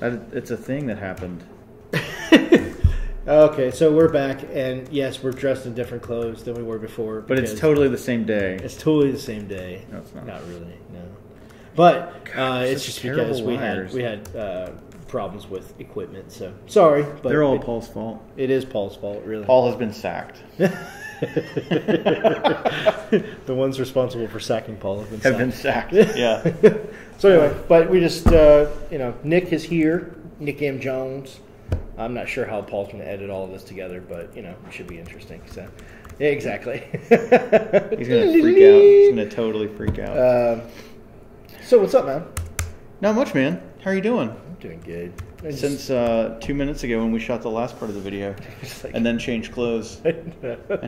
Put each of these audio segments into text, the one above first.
It's a thing that happened. Okay, so we're back, and yes, we're dressed in different clothes than we were before. But it's totally the same day. It's totally the same day. No, it's not. Not really, no. But it's such just because we liars. had problems with equipment, so sorry. But They're all Paul's fault. It is Paul's fault, really. Paul has been sacked. The ones responsible for sacking Paul have been sacked. Yeah. So anyway, but we just, Nick is here, Nick M. Jones. I'm not sure how Paul's going to edit all of this together, but, it should be interesting. So, yeah, exactly. He's going to freak out. He's going to totally freak out. So what's up, man? Not much, man. How are you doing? I'm doing good. Since 2 minutes ago when we shot the last part of the video, and then changed clothes and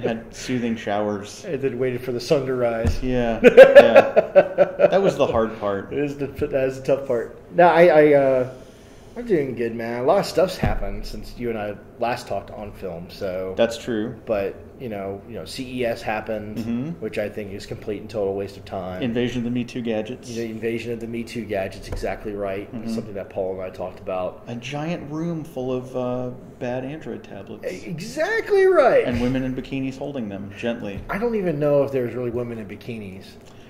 had soothing showers. And then waited for the sun to rise. Yeah. That was the hard part. That is the tough part. No, I'm doing good, man. A lot of stuff's happened since you and I last talked on film. So that's true. But CES happened, which I think is complete and total waste of time. Invasion of the Me Too gadgets. The invasion of the Me Too gadgets, exactly right. Something that Paul and I talked about. A giant room full of bad Android tablets. Exactly right. And women in bikinis holding them gently. I don't even know if there's really women in bikinis.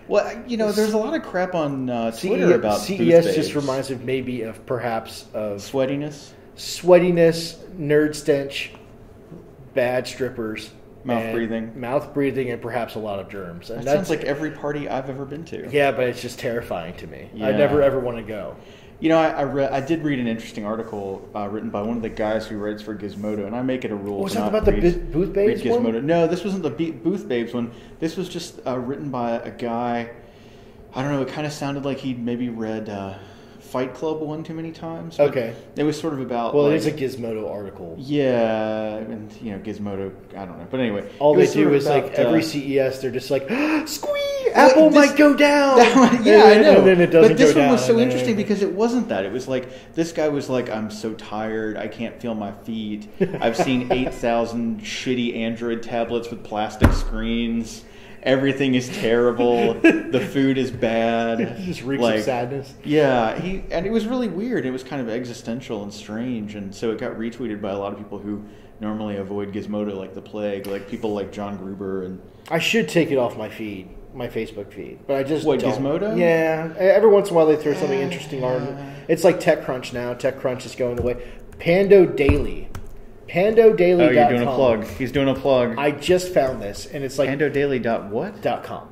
Well, there's a lot of crap on Twitter about CES. Just reminds me maybe of perhaps of sweatiness, nerd stench, bad strippers, mouth breathing, and perhaps a lot of germs. And that sounds like every party I've ever been to. Yeah, but it's just terrifying to me. Yeah. I never ever want to go. I did read an interesting article written by one of the guys who writes for Gizmodo, and I make it a rule. Was that about the Booth Babes one? No, this wasn't the Booth Babes one. This was just written by a guy. I don't know. It kind of sounded like he'd maybe read Fight Club one too many times. Okay. It was sort of about. Well, it is a Gizmodo article. Yeah, and Gizmodo. I don't know, but anyway, all they do is every CES, they're just like, squee. Apple might go down. Yeah, I know. And then it doesn't but this go one down, was so interesting because it wasn't that. It was like, this guy was like, I'm so tired. I can't feel my feet. I've seen 8,000 shitty Android tablets with plastic screens. Everything is terrible. The food is bad. It just reeks of sadness. Yeah, and it was really weird. It was kind of existential and strange, and so it got retweeted by a lot of people who normally avoid Gizmodo like the plague, like people like John Gruber. And I should take it off my Facebook feed, but I just don't. Gizmodo? Yeah, every once in a while they throw something interesting on. It's like TechCrunch now. TechCrunch is going away. Pando Daily. PandoDaily.com. Oh, you're doing a plug. He's doing a plug. I just found this, and it's like PandoDaily.what? .com.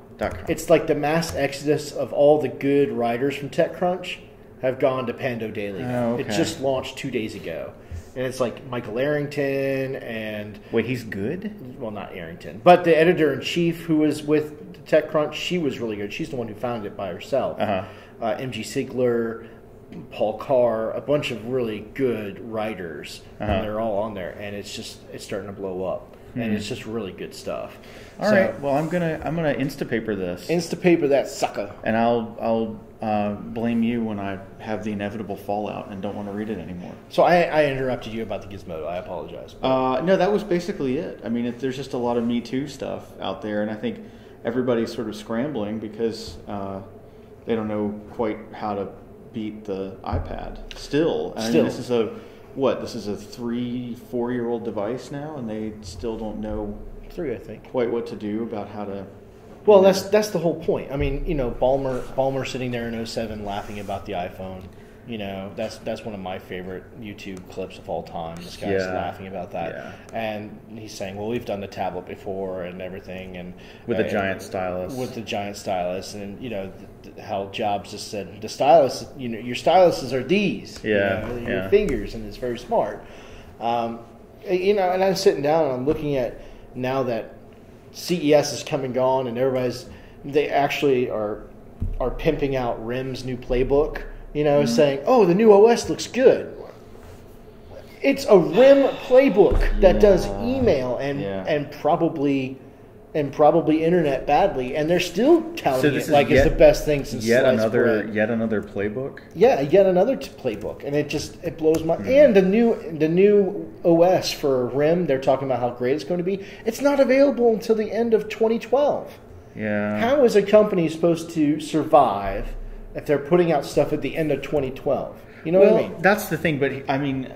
It's like the mass exodus of all the good writers from TechCrunch have gone to Pando Daily. Oh, okay. It just launched 2 days ago. And it's like Michael Arrington and... Wait, he's good? Well, not Arrington. But the editor-in-chief who was with TechCrunch, she was really good. She's the one who founded it by herself. MG Sigler, Paul Carr, a bunch of really good writers. And they're all on there. And it's starting to blow up. And it's just really good stuff. All right. Well, I'm gonna Instapaper this. Instapaper that sucker. And I'll blame you when I have the inevitable fallout and don't want to read it anymore. So I interrupted you about the Gizmodo. I apologize. No, that was basically it. I mean, there's just a lot of Me Too stuff out there, and I think everybody's sort of scrambling because they don't know quite how to beat the iPad. Still. I mean, this is a 3-4-year-old device now, and they still don't know 3, I think, quite what to do about how to. Well, that's the whole point. I mean, Ballmer sitting there in 2007 laughing about the iPhone. That's one of my favorite YouTube clips of all time. This guy's laughing about that, and he's saying, "Well, we've done the tablet before and everything, and with a giant stylus, and how Jobs just said the stylus, your styluses are these, your fingers, and it's very smart, And I'm sitting down and I'm looking at now that CES is come and gone, and they actually are pimping out RIM's new playbook. Saying, "Oh, the new OS looks good." It's a RIM playbook that does email and probably internet badly, and they're still touting it like it's the best thing since yet sliced bread. another playbook. Yeah, yet another playbook, and it blows my. And the new OS for RIM, they're talking about how great it's going to be. It's not available until the end of 2012. Yeah. How is a company supposed to survive if they're putting out stuff at the end of 2012? You know what I mean? That's the thing, but I mean,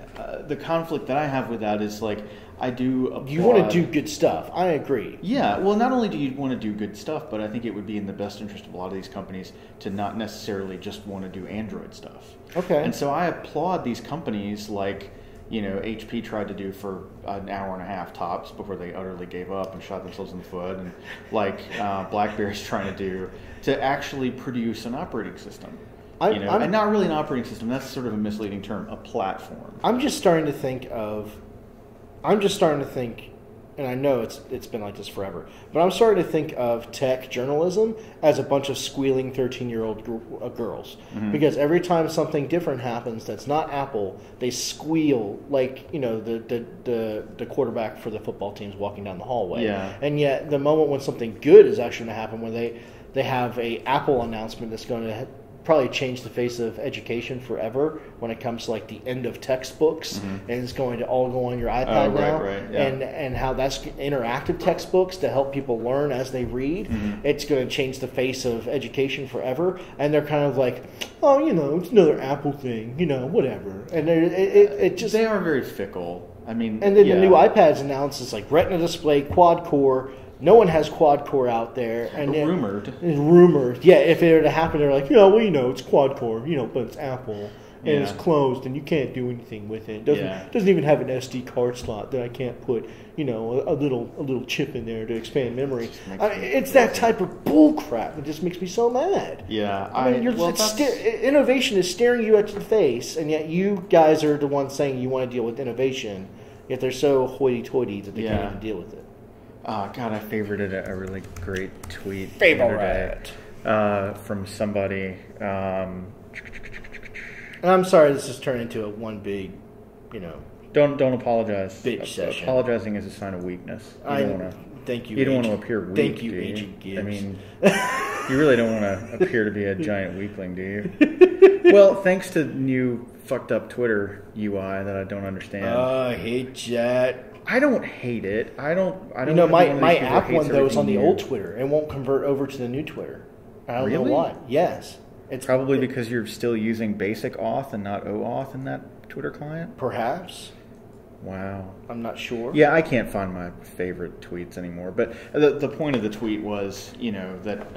the conflict that I have with that is like, I do applaud. You want to do good stuff. I agree. Yeah, well, not only do you want to do good stuff, but I think it would be in the best interest of a lot of these companies to not necessarily just want to do Android stuff. Okay. And so I applaud these companies like, HP tried to do for an hour and a half tops before they utterly gave up and shot themselves in the foot, and like BlackBerry's trying to do to actually produce an operating system. And not really an operating system. That's sort of a misleading term. A platform. I'm just starting to think, and I know it's been like this forever, but I'm starting to think of tech journalism as a bunch of squealing 13-year-old girls. Mm-hmm. Because every time something different happens that's not Apple, they squeal like, the quarterback for the football team's walking down the hallway. Yeah. And yet the moment when something good is actually going to happen, when they have a Apple announcement that's going to probably change the face of education forever when it comes to like the end of textbooks, mm-hmm. and it's going to all go on your iPad now, right, yeah. and how that's interactive textbooks to help people learn as they read. Mm-hmm. It's going to change the face of education forever, and they're kind of like, oh, it's another Apple thing, whatever. And it just, they are very fickle. I mean, and then the new iPads announced it's like Retina display, quad core. No one has quad core out there, and rumored. Yeah, if it were to happen, they're like, it's quad core, but it's Apple, and it's closed, and you can't do anything with it. It doesn't even have an SD card slot that I can't put, a little chip in there to expand memory. It's that type of bull crap that just makes me so mad. Yeah, innovation is staring you at the face, and yet you guys are the ones saying you want to deal with innovation, yet they're so hoity-toity that they can't even deal with it. Oh, God, I favorited a really great tweet from somebody. And I'm sorry this has turned into one big, Don't apologize. Bitch session. Apologizing is a sign of weakness. Thank you. You don't want to appear weak. Thank you, Agent Gibbs. I mean, you really don't want to appear to be a giant weakling, do you? Well, thanks to new fucked up Twitter UI that I don't understand. I hate that. I don't hate it. I don't. My app one though is on the old Twitter. It won't convert over to the new Twitter. I don't know why. Yes, it's probably because you're still using basic auth and not OAuth in that Twitter client. Perhaps. Wow. I'm not sure. Yeah, I can't find my favorite tweets anymore. But the point of the tweet was, that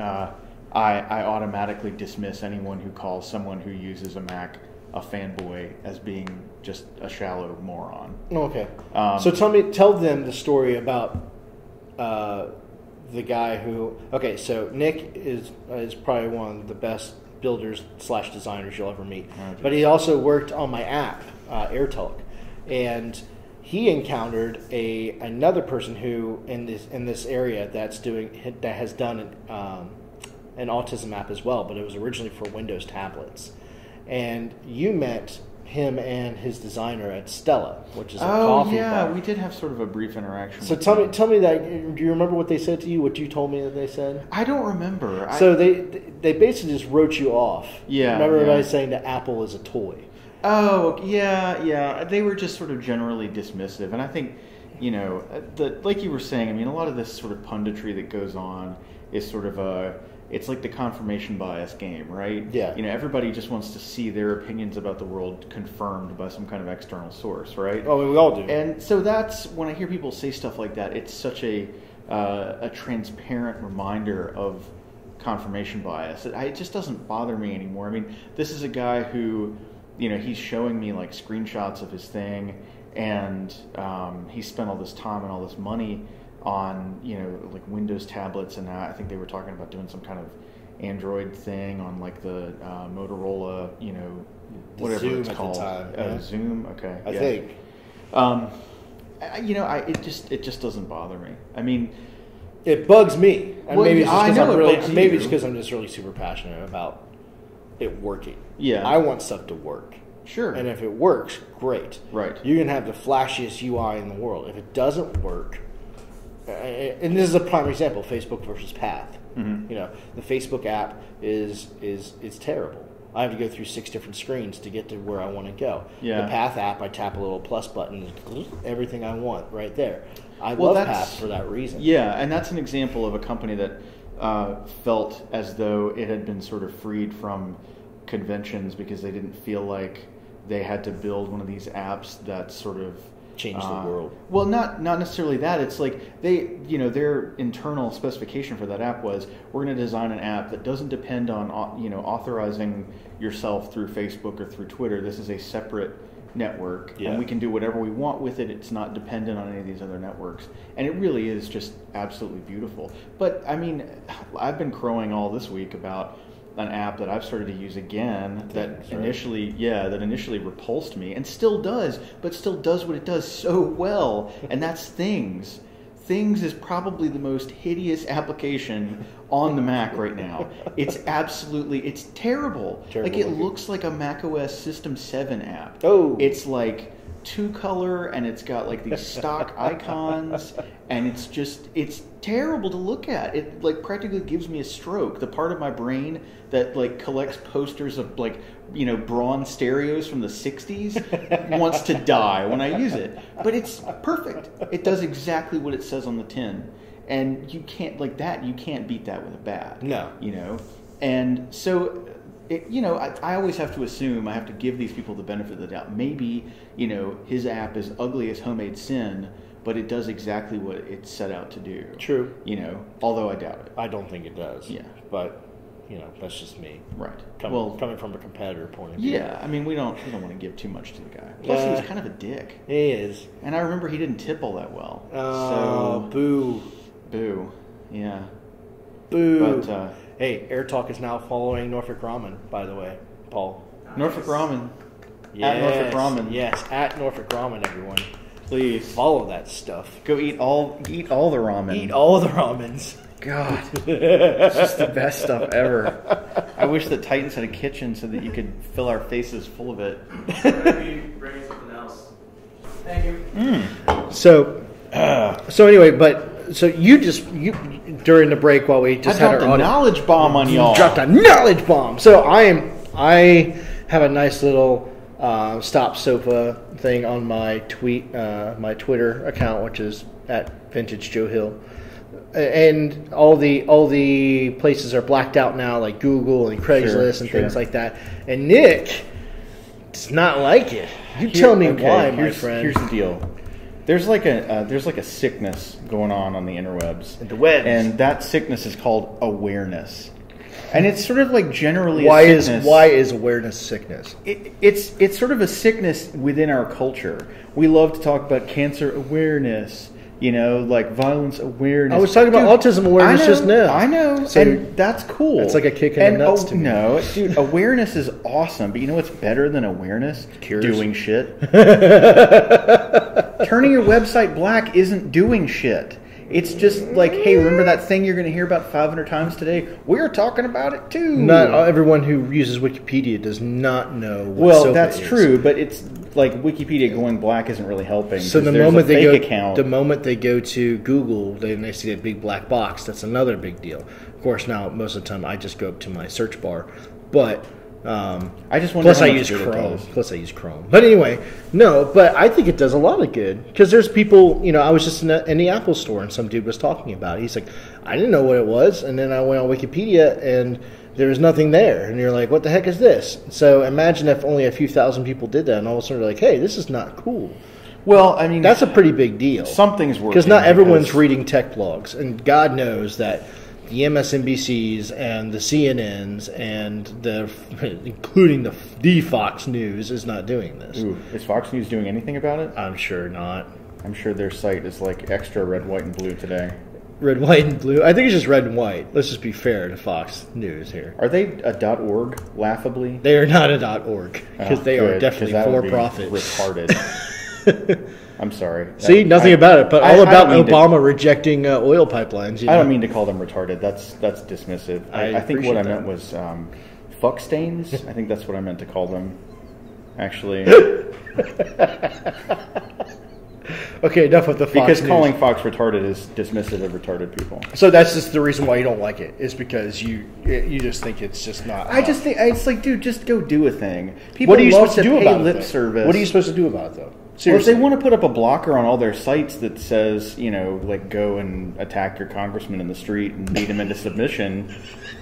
I automatically dismiss anyone who calls someone who uses a Mac a fanboy as being just a shallow moron. Okay. So tell them the story about the guy who. Okay, so Nick is probably one of the best builders / designers you'll ever meet. But he also worked on my app, AirTalk, and he encountered another person who in this area that has done an autism app as well, but it was originally for Windows tablets. And you met him and his designer at Stella, which is a coffee bar. We did have sort of a brief interaction. So tell me that. Do you remember what they said to you? What you told me that they said? I don't remember. So they basically just wrote you off. Yeah. Remember everybody saying that Apple is a toy? Oh yeah. They were just sort of generally dismissive, and I think like you were saying. I mean, a lot of this sort of punditry that goes on is sort of it's like the confirmation bias game, right? Yeah. Everybody just wants to see their opinions about the world confirmed by some kind of external source, right? Oh, we all do. And so that's when I hear people say stuff like that, it's such a transparent reminder of confirmation bias. It just doesn't bother me anymore. I mean, this is a guy who, he's showing me like screenshots of his thing, and he spent all this time and all this money on like Windows tablets, and I think they were talking about doing some kind of Android thing on like the Motorola, whatever Zoom it's called. At the time. Zoom, okay. I think. It just doesn't bother me. I mean, it bugs me. And well, maybe it's because I'm just really super passionate about it working. Yeah, I want stuff to work. Sure. And if it works, great. Right. You can have the flashiest UI in the world. If it doesn't work. And this is a prime example: Facebook versus Path. Mm-hmm. The Facebook app is terrible. I have to go through 6 different screens to get to where I want to go. Yeah. The Path app, I tap a little plus button, everything I want right there. I love Path for that reason. Yeah, and that's an example of a company that felt as though it had been sort of freed from conventions because they didn't feel like they had to build one of these apps that sort of change the world. Well, not necessarily that. It's like their internal specification for that app was, we're going to design an app that doesn't depend on authorizing yourself through Facebook or through Twitter. This is a separate network, and we can do whatever we want with it. It's not dependent on any of these other networks, and it really is just absolutely beautiful. But I mean, I've been crowing all this week about an app that I've started to use again that initially repulsed me and still does, but still does what it does so well, and that's Things. Things is probably the most hideous application on the Mac right now. It's terrible. Like, it looks like a macOS System 7 app. Oh. It's like 2-color, and it's got like these stock icons, and it's terrible to look at. It like practically gives me a stroke. The part of my brain that like collects posters of like Braun stereos from the 60s wants to die when I use it. But it's perfect. It does exactly what it says on the tin, and you can't beat that with a bat. No. And so I always have to assume, I have to give these people the benefit of the doubt. Maybe, his app is ugly as homemade sin, but it does exactly what it set out to do. True. Although I doubt it. I don't think it does. Yeah. But, that's just me. Right. Coming from a competitor point of view. Yeah. I mean, we don't want to give too much to the guy. Plus, he was kind of a dick. He is. And I remember he didn't tip all that well. Oh, boo. Boo. Yeah. Boo. But, hey, Air Talk is now following Norfolk Ramen, by the way, Paul. Norfolk Ramen. Yes, at Norfolk Ramen. Yes, at Norfolk Ramen, everyone. Please. Follow that stuff. Go eat all the ramen. Eat all the ramens. God. It's just the best stuff ever. I wish that Titans had a kitchen so that you could fill our faces full of it. Bring something else. Thank you. So anyway, so you during the break while we just had our dropped a knowledge bomb on y'all. Dropped a knowledge bomb. So I have a nice little stop sofa thing on my my Twitter account, which is at Vintage Joe Hill, and all the places are blacked out now, like Google and Craigslist and things like that. And Nick does not like it. You tell me why, my friend. Here's the deal. There's like a sickness going on the interwebs, the webs, and that sickness is called awareness. And it's sort of like generally why a sickness. Why is awareness sickness? It's sort of a sickness within our culture. We love to talk about cancer awareness, like violence awareness. I was talking about autism awareness just now. I know, so and that's cool. It's like a kick in the nuts to me. No, dude, awareness is awesome. But you know what's better than awareness? Cures. Doing shit. Turning your website black isn't doing shit. It's just like, hey, remember that thing you're going to hear about 500 times today? We're talking about it too. Not everyone who uses Wikipedia does not know what Well, SOPA that's is. True, but it's like Wikipedia going black isn't really helping. So the moment they go to Google, they see that big black box. That's another big deal. Of course, now most of the time I just go up to my search bar, but I just wonder. I use Chrome. But anyway, no. But I think it does a lot of good because there's people. I was just in the Apple store and some dude was talking about it. He's like, I didn't know what it was, and then I went on Wikipedia and there was nothing there, and you're like, what the heck is this? So imagine if only a few thousand people did that, and all of a sudden they're like, hey, this is not cool. Well, I mean, that's a pretty big deal. Something's working because not everyone's reading tech blogs, and God knows that the MSNBCs and the CNNs and including the Fox News is not doing this. Ooh, is Fox News doing anything about it? I'm sure not. I'm sure their site is like extra red, white, and blue today. Red, white, and blue? I think it's just red and white. Let's just be fair to Fox News here. Are they a .org, laughably? They are not a .org, because they are definitely for-profit. Retarded. I'm sorry. See, nothing about it, but all about Obama rejecting oil pipelines. I don't mean to call them retarded. That's dismissive. I think what I meant was fuck stains. I think that's what I meant to call them, actually. Okay, enough with the Fox Because News. calling Fox retarded is dismissive of retarded people. So that's just the reason why you don't like it, is because you just think it's just not. I just think it's like, dude, just go do a thing. People what are you love supposed to do about lip it? service. What are you supposed to do about it, though? Seriously. Well, if they want to put up a blocker on all their sites that says, like go and attack your congressman in the street and beat him into submission,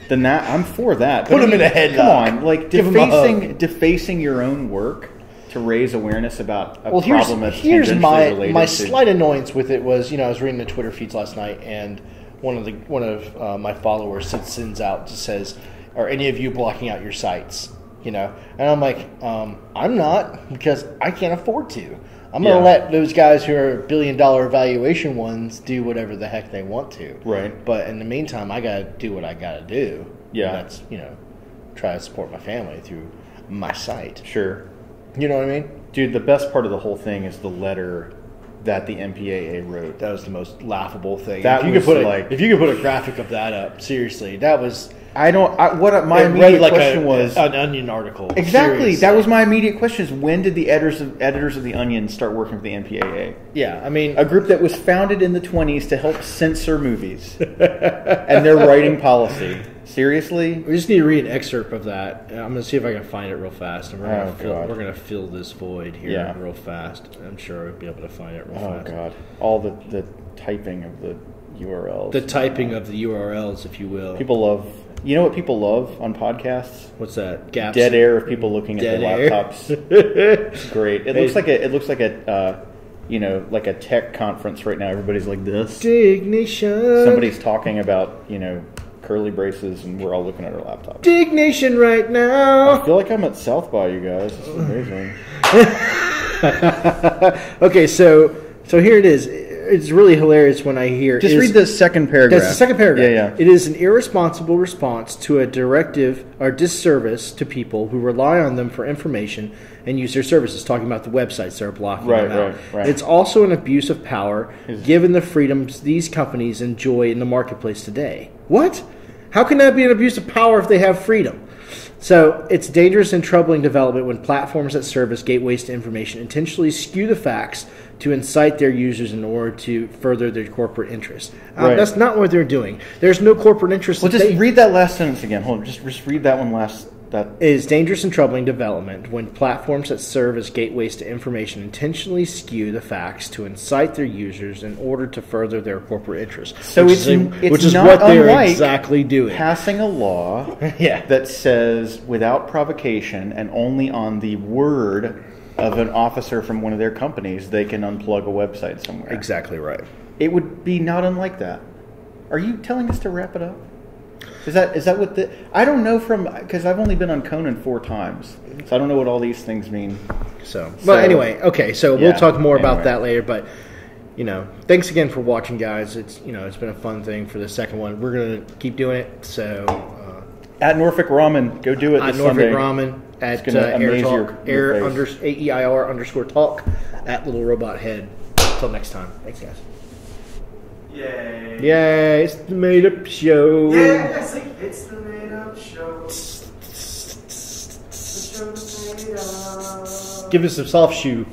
then I'm for that. Put him in a headlock. Come on, like defacing your own work to raise awareness about a problem that's here's tangentially related my to... slight annoyance with it was, I was reading the Twitter feeds last night, and one of my followers sends out, just says, "Are any of you blocking out your sites?" And I'm like, I'm not, because I can't afford to. I'm going to let those guys who are $1 billion valuation ones do whatever the heck they want to. Right. But in the meantime, I got to do what I got to do. Yeah. And that's, try to support my family through my site. Sure. You know what I mean? Dude, the best part of the whole thing is the letter that the MPAA wrote. That was the most laughable thing. If you could put a graphic of that up, seriously, that was... My immediate question was an Onion article. Exactly. Seriously. That was my immediate question: is when did the editors of the Onion start working for the MPAA? Yeah, I mean, a group that was founded in the 1920s to help censor movies, and they're writing policy. Seriously, we just need to read an excerpt of that. I'm going to see if I can find it real fast, and we're going to fill this void here real fast. I'm sure we'll be able to find it real fast. Oh God! All the typing of the URLs. The typing of the URLs, if you will. People love. You know what people love on podcasts? What's that? Gaps. Dead air of people looking at their laptops. It's great. It looks like like a tech conference right now. Everybody's like this. Dignition. Somebody's talking about curly braces, and we're all looking at our laptops. Dignition right now. I feel like I'm at South by, you guys. It's amazing. Okay, so here it is. It's really hilarious when I hear... Just read the second paragraph. That's the second paragraph. Yeah. It is an irresponsible response to a directive or disservice to people who rely on them for information and use their services, talking about the websites that are blocking them out. Right. It's also an abuse of power, given the freedoms these companies enjoy in the marketplace today. What? How can that be an abuse of power if they have freedom? So it's dangerous and troubling development when platforms that serve as gateways to information intentionally skew the facts to incite their users in order to further their corporate interests. That's not what they're doing. There's no corporate interest. Well, just read that last sentence again. Hold on. Just read that one last. That is dangerous and troubling development when platforms that serve as gateways to information intentionally skew the facts to incite their users in order to further their corporate interests. So which is not what they're exactly doing. Passing a law that says without provocation and only on the word of an officer from one of their companies, they can unplug a website somewhere. Exactly right. It would be not unlike that. Are you telling us to wrap it up? Is that what the... I don't know because I've only been on Conan 4 times, so I don't know what all these things mean. But anyway, okay, so we'll talk more about that later, but, thanks again for watching, guys. It's, it's been a fun thing for the second one. We're going to keep doing it, so... at Norfolk Ramen, go do it this Sunday. At Norfolk Ramen, at Air Talk, AEIR_talk, at Little Robot Head. Until next time. Thanks, guys. Yay. Yay, it's the made-up show. Yes, it's the made-up show. The show's made up. Give us some soft shoe.